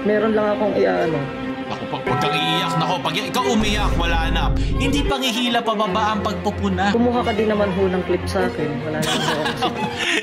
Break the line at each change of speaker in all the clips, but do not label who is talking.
Meron lang akong iaano.
Ako, pag kang iiyak, nako, pag ikaw umiyak, wala na. Hindi pangihila pababa ang pagpupuna.
Kumuha ka din naman ho ng clip sa akin. Wala na ako kasi.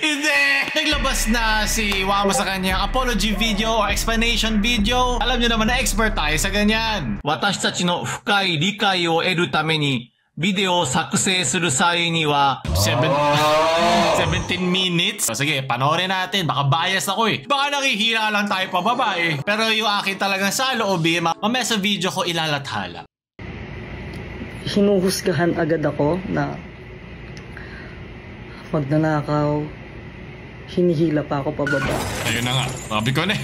Hindi! Naglabas na si Wamo sa kanyang apology video or explanation video. Alam nyo naman na expert tayo sa ganyan. Watashi tachi no fukai rikai o eru tame ni video sakusei suru sai ni wa 17 minutes. So, sige, panoorin natin. Baka bias ako eh. Baka nakihila lang tayo pababa eh. Pero yung akin talagang sa loobin, mamaya sa video ko ilalathala.
Hinuhusgahan agad ako na magnanakaw. Hinihila pa ako pababa.
Ayun na nga. Sabi ko na eh.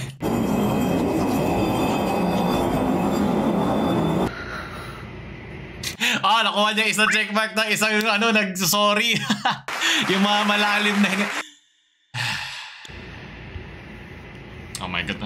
Nakuha niya isang checkmark na isang nag-sorry. Yung mga malalim na oh my god.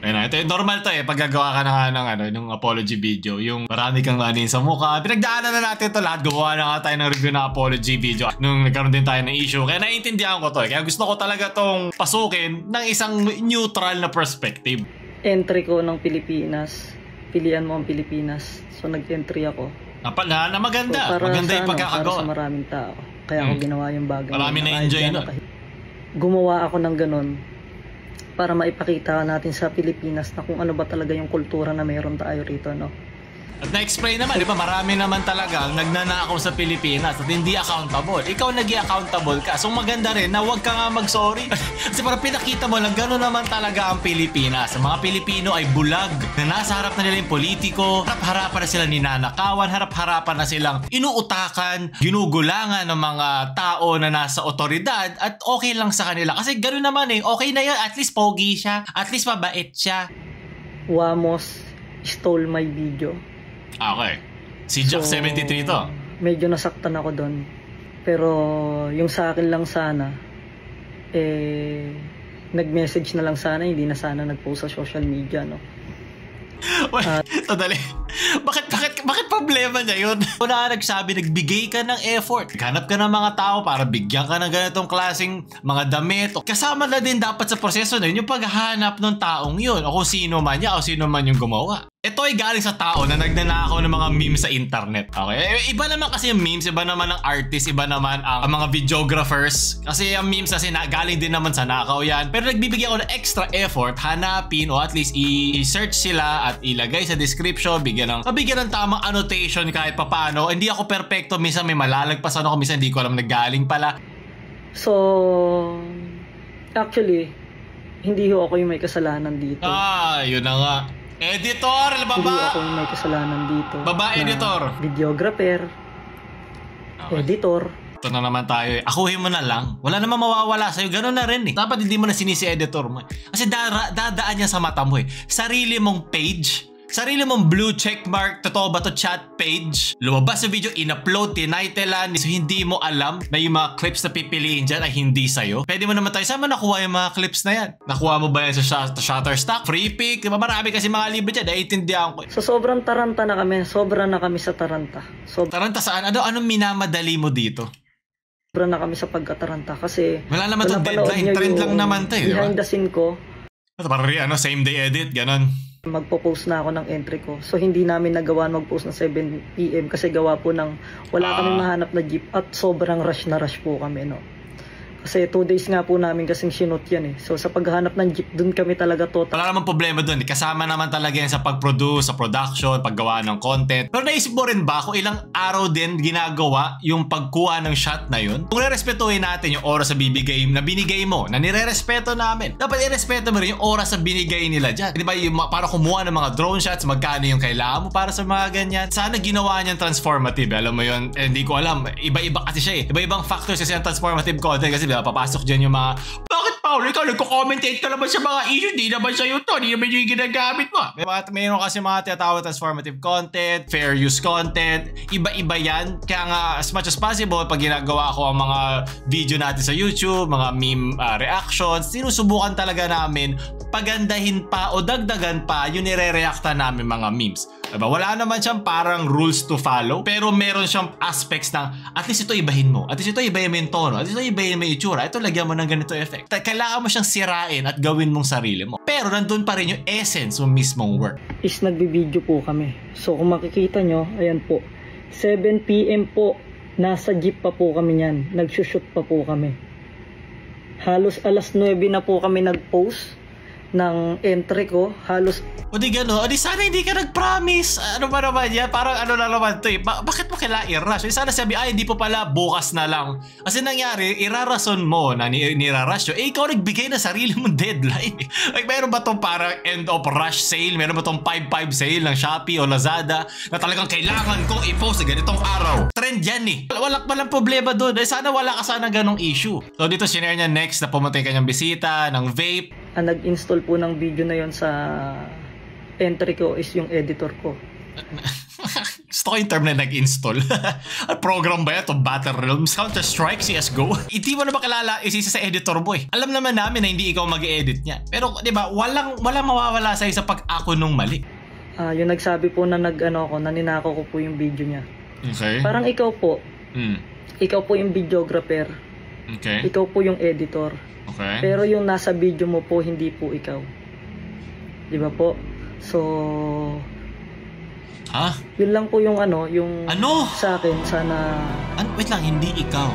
Ayun na, ito normal to eh. Pag gagawa ka ng apology video, yung marami kang manin sa mukha. Pinagdaanan na natin to lahat. Gumawa na nga tayo ng review na apology video nung nagkaroon din tayo ng issue. Kaya naiintindihan ko to eh. Kaya gusto ko talaga tong pasukin ng isang neutral na perspective.
Entry ko ng Pilipinas. Pilian mo ang Pilipinas. So nag-entry ako.
Na maganda.
So,
maganda yung pagkakagawa.
Para sa maraming tao. Kaya ako ginawa yung bagay.
Marami na-enjoy nun.
Gumawa ako ng ganun para maipakita natin sa Pilipinas na kung ano ba talaga yung kultura na mayroon tayo rito, no?
At na-explain naman, di ba? Marami naman talaga nagnanakaw sa Pilipinas at hindi accountable. Ikaw nag-i-accountable ka. So maganda rin na huwag ka nga mag-sorry. Kasi parang pinakita mo lang gano'n naman talaga ang Pilipinas. Ang mga Pilipino ay bulag na nasa harap na nila yung politiko. Harap-harapan na sila ninanakawan. Harap-harapan na silang inuutakan, ginugulangan ng mga tao na nasa otoridad at okay lang sa kanila. Kasi gano'n naman eh. Okay na yun. At least pogi siya. At least mabait siya.
Wamos stole my video.
Okay. Si Jack 73 to.
Medyo nasaktan ako doon. Pero yung sa akin lang sana, nag-message na lang sana, hindi na sana nag-post sa social media, no?
Sandali. Bakit problema niya yun? Una ka nagsabi, nagbigay ka ng effort. Naghanap ka ng mga tao para bigyan ka ng ganitong klaseng mga damit. Kasama na din dapat sa proseso na yun yung paghahanap ng taong yun. O kung sino man niya o sino man yung gumawa. Ito ay galing sa tao na nagnanakaw ng mga memes sa internet. Okay? Iba naman kasi yung memes, iba naman ang artist, iba naman ang mga videographers. Kasi ang memes kasi galing din naman sa nakaw yan. Pero nagbibigay ako ng extra effort, hanapin o at least i-search sila at ilagay sa description, mabigyan ng tamang annotation kahit papano. Hindi ako perfecto, minsan may malalagpasan ako, minsan hindi ko alam naggaling pala.
So, actually, hindi ho ako yung may kasalanan dito.
Yun na nga. Editor, baba!
Hindi ako yung may kasalanan dito.
Baba, editor.
Videographer. Okay. Editor.
Ito na naman tayo eh. Akuhin mo na lang. Wala naman mawawala sa'yo. Ganun na rin eh. Dapat hindi mo na sinisi editor mo. Kasi dadaan niya sa mata mo eh. Sarili mong page. Sarili mong blue checkmark, totoo ba to chat page? Lumabas sa video, in-upload, tinitlean. So hindi mo alam na yung mga clips na pipiliin dyan ay hindi sa'yo. Pwede mo naman tayo, saan mo nakuha yung mga clips na yan? Nakuha mo ba yan sa Shutterstock? Free pick? Diba marami kasi mga libre dyan. Naiintindihan ko.
So sobrang taranta na kami. Sobra na kami sa taranta.
Taranta saan? Anong minamadali mo dito?
Sobra na kami sa pagkataranta kasi
wala naman itong deadline. Trend lang naman tayo.
Behind the scene ko.
Parang same day edit, ganon.
Magpo-post na ako ng entry ko. So hindi namin nagawa mag-post ng 7 PM kasi gawa po ng wala kami mahanap na jeep at sobrang rush na rush po kami, no. Kasi 2 days nga po namin kasing sinot yan eh. So sa paghahanap ng jeep, dun kami talaga total. Wala
namang problema dun. Kasama naman talaga yan sa pag-produce, sa production, paggawa ng content. Pero naisip mo rin ba kung ilang araw din ginagawa yung pagkuha ng shot na yun? Kung nirespetuhin natin yung oras na binigay mo, na nirerespeto namin, dapat irespeto mo rin yung oras na binigay nila dyan. Di ba para kumuha ng mga drone shots, magkano yung kailangan mo para sa mga ganyan? Sana ginawa niyang transformative. Alam mo yun, hindi ko alam. Iba-iba kasi siya eh. Iba-ibang factors kasi yung transformative content kasi papasok dyan yung mga, bakit Paul, ikaw nagko-commentate ka naman sa mga issue, di naman sa'yo to, di naman yung ginagamit mo. Mayroon kasi mga tinatawag transformative content, fair use content, iba-iba yan. Kaya nga, as much as possible, pag ginagawa ko ang mga video natin sa YouTube, mga meme reactions, sinusubukan talaga namin pagandahin pa o dagdagan pa yung nire-reacta namin mga memes. Diba? Wala naman siyang parang rules to follow, pero meron siyang aspects na at least ito ibahin mo, at least ito ibahin mo yung tono, at least ito ibahin mo yung itsura, ito lagyan mo ng ganito effect. Kailangan mo siyang sirain at gawin mong sarili mo. Pero nandun pa rin yung essence mo mismong work.
Is nagbibideo po kami. So kung makikita nyo, ayan po, 7 PM po, nasa jeep pa po kami niyan. Nagsushoot pa po kami. Halos alas 9 na po kami nag-post ng entry ko. Halos
o di gano, o di sana hindi ka nag-promise. Ano ba naman yan? Parang ano na naman to eh. Bakit mo kailangan i-rush? Sana sabi, ay hindi po pala, bukas na lang. Kasi nangyari, irarason mo na nirarush nyo. Eh ikaw nagbigay na sarili mong deadline. Like meron ba tong parang end of rush sale? Meron ba tong 5-5 sale ng Shopee o Lazada na talagang kailangan kong i-post sa ganitong araw? Trend yan eh. Walang problema doon. Eh, sana wala ka sana ganong issue. So dito sinare niya next na pumunta kanyang bisita ng vape.
Ang nag-install po ng video na yon sa entry ko is yung editor ko.
Gusto ko yung term na nag-install. Program ba ito? Battle Realms? Counter-Strike? CSGO? Hindi mo na ba kilala isa sa editor mo eh. Alam naman namin na hindi ikaw mag-edit niya. Pero di ba, walang mawawala sa'yo sa pag-ako nung mali.
Yung nagsabi po na naninakaw ko po yung video niya.
Okay.
Parang ikaw po. Ikaw po yung videographer.
Okay.
Ikaw po yung editor.
Okay.
Pero yung nasa video mo po, hindi po ikaw. Di ba po? So, yun lang po yung yung sa akin, sana...
Wait lang, hindi ikaw.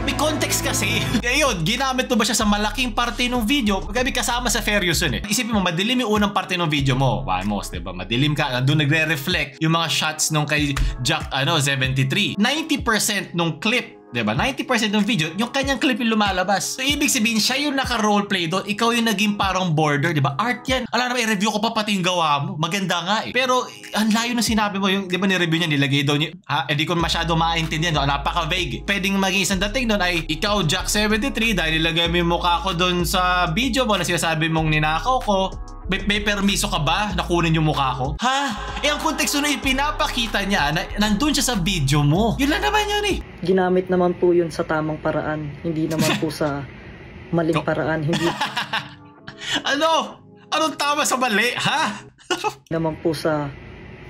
May context kasi. Ngayon, ginamit mo ba siya sa malaking parte ng video? Gabi kasama sa fair use yun eh. Isipin mo, madilim yung unang parte ng video mo. Vamos, diba? Madilim ka. Doon nagre-reflect yung mga shots nung kay Jack 73. 90% nung clip, diba? 90% ng video, yung kanyang clip yung lumalabas. So, ibig sabihin, siya yung naka-roleplay doon. Ikaw yung naging parang border, diba? Art yan. Alam na, i-review ko pa pati yung gawa mo. Maganda nga eh. Pero, ang layo na sinabi mo, yung, diba, ni-review niya, nilagay doon yung, di ko masyado maintindihan. No? Napaka-vague. Pwedeng maging isang dating doon ay, ikaw, Jack73, dahil nilagay mo yung mukha ko doon sa video mo na sinasabi mong ninakaw ko. May permiso ka ba na kunin yung mukha ko? Ang konteksto na ipinapakita niya na nandun siya sa video mo. Yun lang naman yun eh.
Ginamit naman po yun sa tamang paraan. Hindi naman po sa maling paraan. Hindi
Anong tama sa mali?
naman po sa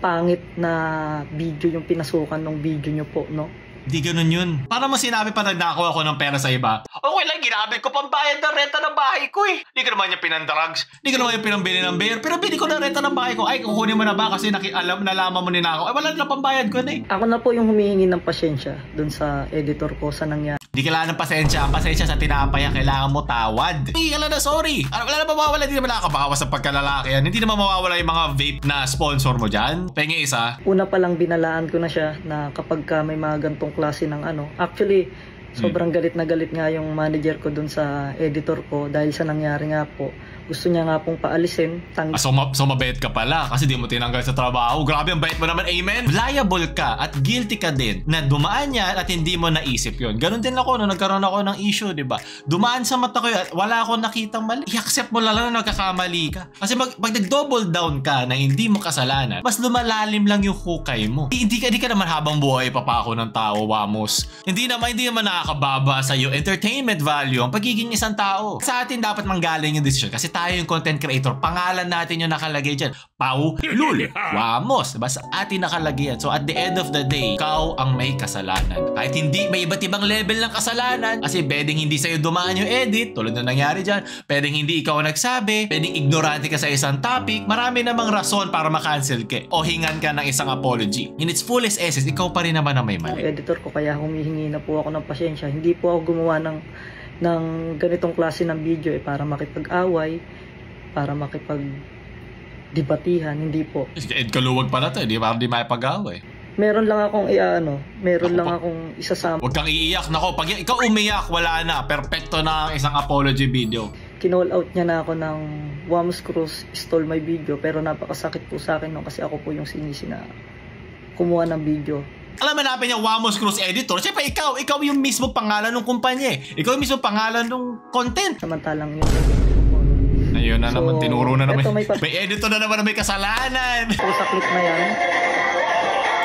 pangit na video yung pinasukan ng video nyo po, no?
Di ganun yun. Para mo sinabi pa nagnakaw ako ng pera sa iba. Okay lang, ginamit ko pambayad ng renta ng bahay ko eh. Di ka naman yung pinandrugs. Di ka naman yung pinambili ng beer. Pero bili ko na renta ng bahay ko. Ay, kukunin mo na ba kasi nalaman mo ninakaw. Ay, wala na pambayad ko na eh.
Ako na po yung humihingi ng pasyensya dun sa editor ko sa nangyari.
Di kailangan ng pasensya. Ang pasensya sa tinapay, kailangan mo tawad. Hindi ka lang na sorry. Wala na mawawala. Hindi naman nakakabawas sa pagkalalaki yan. Hindi naman mawawala yung mga vape na sponsor mo dyan. Pengi isa.
Una pa lang binalaan ko na siya na kapag ka may mga gantong klase ng actually, sobrang galit na galit nga yung manager ko dun sa editor ko dahil sa nangyari nga po. Gusto niya nga pong paalisin.
So mabait ka pala kasi di mo tinanggal sa trabaho. Grabe ang bait mo naman, amen? Liable ka at guilty ka din na dumaan yan at hindi mo naisip yun. Ganon din ako nung nagkaroon ako ng issue, di ba? Dumaan sa mata ko yun at wala akong nakitang mali. I-accept mo lang na nagkakamali ka. Kasi pag nag-double down ka na hindi mo kasalanan, mas lumalalim lang yung hukay mo. Hindi ka naman habang buhay papako ng tao, Wamos. Hindi naman nakakababa sa iyo entertainment value ang pagiging isang tao. Sa atin dapat manggaling yung decision kasi tayo yung content creator. Pangalan natin yung nakalagay dyan. Pau Lul Wamos. Diba? Sa atin nakalagay yan. So at the end of the day, ikaw ang may kasalanan. Kahit hindi, may iba't ibang level ng kasalanan. Kasi pwedeng hindi sa'yo dumaan yung edit, tulad na nangyari dyan. Pwedeng hindi ikaw nagsabi. Pwedeng ignorante ka sa isang topic. Marami namang rason para makancel ka. O hingan ka ng isang apology. In its fullest essence, ikaw pa rin naman ang may mali.
Editor ko, kaya humihingi na po ako ng pasyensya. Hindi po ako gumawa ng ganitong klase ng video para makipag-away, para makipag-debatihan, hindi po.
Ed Kaluwag pala to, di ba? Hindi maipag-away.
Meron lang akong akong isasama.
Huwag kang iiyak. Nako, pag ikaw umiyak, wala na. Perfecto na ang isang apology video.
Kinall out niya na ako ng Wamos Cruz stole my video, pero napakasakit po sa akin kasi ako po yung sinisi na kumuha ng video.
Alam mo natin niya, Wamos Cruz editor. Siyempre, ikaw yung mismo pangalan ng kumpanya eh. Ikaw yung mismo pangalan ng content.
Samantalang yun.
Ayun na naman, tinuro na naman.
May
editor na naman na may kasalanan.
So, sa clip na yan,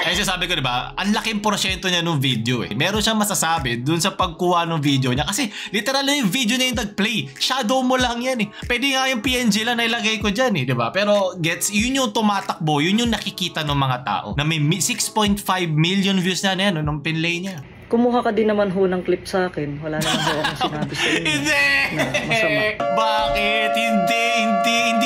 Ay sabi ko, diba, ang laking porsyento niya nung video eh. Meron siyang masasabi dun sa pagkuha ng video niya. Kasi literal na yung video niya yung nag-play. Shadow mo lang yan eh. Pwede nga yung PNG lang na ilagay ko dyan eh, diba? Pero gets, yun yung tumatakbo, yun yung nakikita ng mga tao. Na may 6.5 million views na yan nung pinlay niya.
Kumuha ka din naman ho ng clip sa akin. Wala naman ho akong sinabi sa inyo.
Hindi!
Na masama.
Bakit?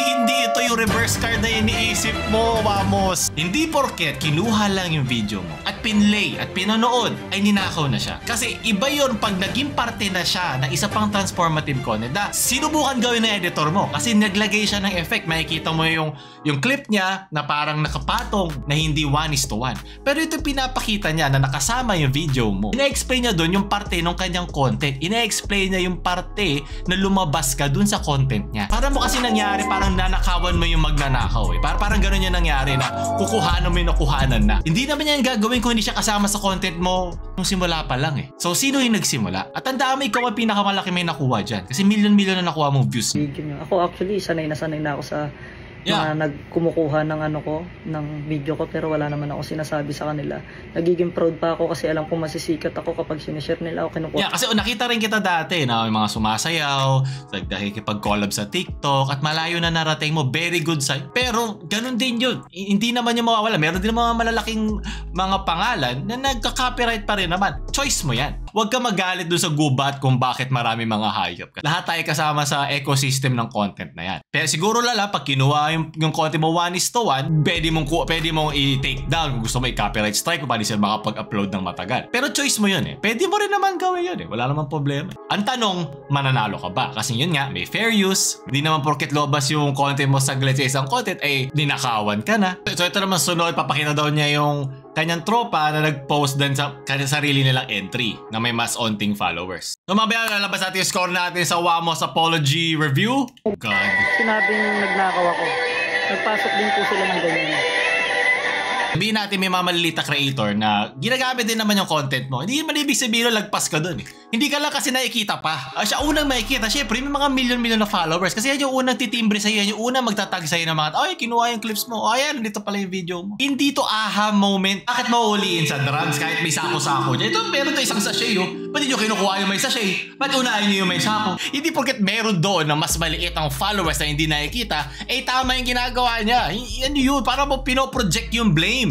Hindi ito yung reverse card na iniisip mo, Vamos. Hindi porket kinuha lang yung video mo at pinlay at pinanood ay ninakaw na siya. Kasi iba yun pag naging parte na siya na isa pang transformative content na sinubukan gawin ng editor mo kasi naglagay siya ng effect. Makikita mo yung clip niya na parang nakapatong na hindi 1:1. Pero ito pinapakita niya na nakasama yung video mo. Ina-explain niya doon yung parte ng kanyang content. Ina-explain niya yung parte na lumabas ka doon sa content niya. Para mo kasi nangyari, parang nanakawan mo yung magnanakaw eh. Parang gano'n yung nangyari na kukuhanan mo yung nakuhanan na. Hindi naman yan gagawin kung hindi siya kasama sa content mo nung simula pa lang eh. So, sino yung nagsimula? At tandaan mo, ikaw ang pinakamalaki may nakuha dyan. Kasi million-million na nakuha mong views.
Ako actually, sanay na ako sa mga nagkumukuha ng ng video ko, pero wala naman ako sinasabi sa kanila. Nagiging proud pa ako kasi alam ko masisikat ako kapag sinishare nila ako kinukuha.
Yeah, kasi nakita rin kita dati na may mga sumasayaw, nakikipag-collab sa TikTok at malayo na narating mo, very good side. Pero ganun din yun. Hindi naman yung mawawala. Meron din mga malalaking mga pangalan na nagka-copyright pa rin naman. Choice mo yan. Huwag ka magalit dun sa gubat kung bakit marami mga hayop. Lahat tayo kasama sa ecosystem ng content na yan. Pero siguro lala, pag kinuha yung content mo 1:1, pwede mong i-take down kung gusto mo i-copyright strike kung paano sila makapag-upload ng matagal. Pero choice mo yun eh. Pwede mo rin naman gawin yun eh. Wala namang problema. Ang tanong, mananalo ka ba? Kasi yun nga, may fair use. Hindi naman porket lobas yung content mo saglit sa isang content, ay ninakawan ka na. So ito naman sunod, papakita daw niya yung kanyang tropa na nag-post din sa kanyang sarili nilang entry na may mas onting followers. So mamaya lalabas natin yung score natin sa Wamos Apology Review. God.
Sinabing nagnakaw ako. Nagpasok din po sila ng ganyan.
Sabihin natin may mga malilita creator na ginagamit din naman yung content mo. Hindi naman ibig sabihin lagpas ka dun eh. Hindi ka lang kasi nakikita pa. Siya unang makikita. Siyempre may mga million na followers. Kasi yan yung unang titimbre sa'yo. Yan yung unang magtatag sa'yo ng mga ay kinuha yung clips mo. O ayan, dito pala yung video mo. Hindi to aha moment. Bakit mauuliin sa drums kahit may sako-sako dyan? Ito meron to isang sachet yun. Ba't nyo kinukuha yung may sachet? Ba't unahin nyo yung may sako? Hindi porket meron doon na mas maliit ang followers na hindi nakikita, eh tama yung ginagawa niya. Yan yun. Para mo pinoproject yung blame.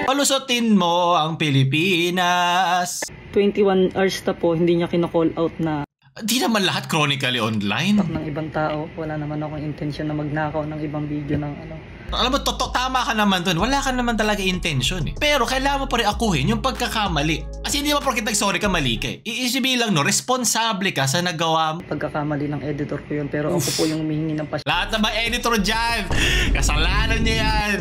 Palusutin mo ang Pilipinas.
21 hours na po, hindi niya kina-call out na
Di naman lahat chronically online.
ng ibang tao. Wala naman akong intention na magnakaw ng ibang video ng
Alam mo, tama ka naman dun. Wala ka naman talaga intention eh. Pero kailangan mo pa rin akuhin yung pagkakamali. Kasi hindi mo porket nag-sorry ka, mali ka eh. Iisibihin lang no, responsable ka sa nagawa mo.
pagkakamali ng editor ko yun. Pero ako po yung humihingi ng pasensya.
Lahat ng mga editor dyan, kasalanan niya yan.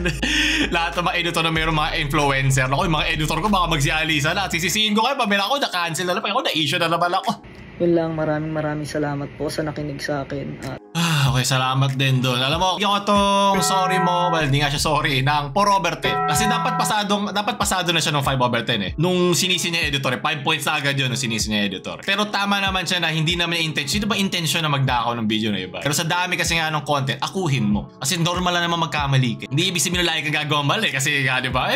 Lahat ng mga editor na mayroong mga influencer. Ako, yung mga editor ko baka magsialisa na. Sisisihin ko kayo, pamela ako, na-cancel na naman. Ako, na-issue na naman ako.
Yun lang, maraming salamat po sa nakinig sa akin.
Okay, salamat din doon. Alam mo, yung itong sorry mo, well, hindi nga siya sorry, ng 4/10. Kasi dapat pasado na siya ng 5/10 eh. Nung sinisi niya editor, 5 points na agad yun nung sinisi niya editor. Pero tama naman siya na hindi naman intention. Sino ba intention na magdakaw ng video na iba? Pero sa dami kasi nga ng content, akuhin mo. Kasi normal lang naman magkamali ka. Hindi ibig sabihin lagi kang gagawa mali. Kasi nga, di ba?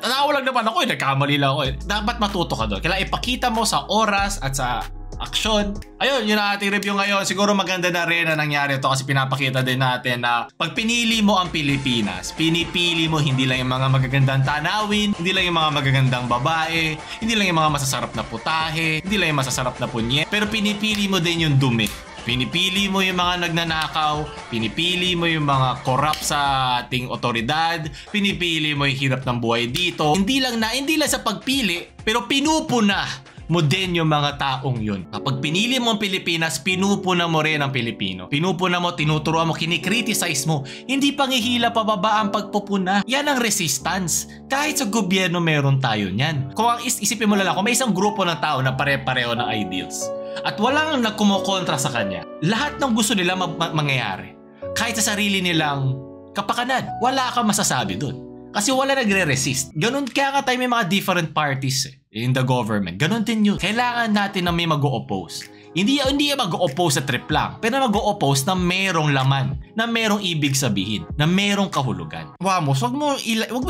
Tanawa lang naman ako eh. Nagkamali lang ako eh. Dapat matuto ka doon. Kailangan ipakita mo sa oras at sa action. Ayun, yun ang ating review ngayon. Siguro maganda na rin na nangyari ito kasi pinapakita din natin na pag pinili mo ang Pilipinas, pinipili mo hindi lang yung mga magagandang tanawin, hindi lang yung mga magagandang babae, hindi lang yung mga masasarap na putahe, hindi lang yung masasarap na punye, pero pinipili mo din yung dumi. Pinipili mo yung mga nagnanakaw, pinipili mo yung mga corrupt sa ating otoridad, pinipili mo yung hirap ng buhay dito. Hindi lang sa pagpili, pero pinupuna mo din yung mga taong yun. Kapag pinili mo ang Pilipinas, pinupuna mo rin ang Pilipino. Pinupuna mo, tinuturuan mo, kinikriticize mo. Hindi pangihila pababa ang pagpupuna. Yan ang resistance. Kahit sa gobyerno meron tayo niyan. Kung isipin mo lang, kung may isang grupo ng tao na pare-pareho ng ideals at walang nagkumokontra sa kanya, lahat ng gusto nila mangyayari. Kahit sa sarili nilang kapakanan, wala kang masasabi dun. Kasi wala nagre-resist. Ganun kaya nga tayo may mga different parties in the government. Ganun din yun. Kailangan natin na may mag-o-oppose. Hindi mag-o-oppose sa trip lang, pero mag-o-oppose na merong laman, na merong ibig sabihin, na merong kahulugan. Wamos, wag mo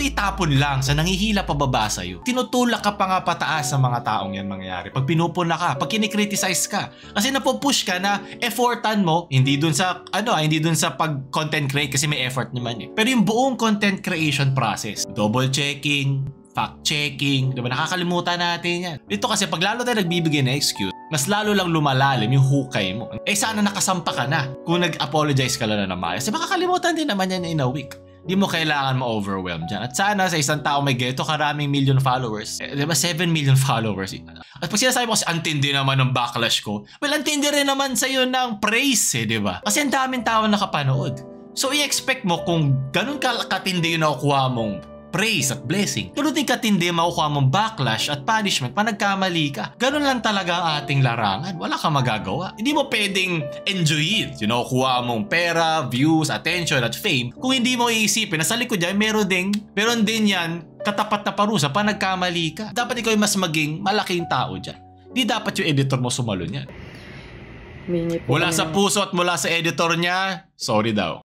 itapon lang sa nangihila pababa sa'yo. Tinutulak ka pa nga pataas sa mga taong yan mangyayari. Pag pinupuna ka, pag kinikriticize ka, kasi napupush ka na effortan mo, hindi dun sa pag-content create kasi may effort naman eh. Pero yung buong content creation process, double checking, fact checking, diba? Nakakalimutan natin yan. Ito kasi pag lalo tayo nagbibigay na excuse, mas lalo lang lumalalim yung hukay mo. Eh sana nakasampa ka na kung nag-apologize ka lang na maayos. Kasi makakalimutan din naman yan in a week. Di mo kailangan ma-overwhelm dyan. At sana sa isang tao may geto karaming million followers. Di ba 7 million followers? At pag sinasabi mo kasi antindi naman ng backlash ko, well, antindi rin naman sa'yo ng praise eh, di ba? Kasi ang daming tao nakapanood. So i-expect mo kung ganun katindi yung nakukuha mong praise at blessing, ganun din katindi makukuha mong backlash at punishment pa nagkamali ka. Ganun lang talaga ang ating larangan. Wala kang magagawa. Hindi mo pwedeng enjoy it. You know, kuha mong pera, views, attention at fame. Kung hindi mo iisipin na sa likod dyan, meron din yan katapat na parusa pa nagkamali ka. Dapat ikaw yung mas maging malaking tao dyan. Di dapat yung editor mo sumalon yan. Mula sa puso at mula sa editor niya, sorry daw.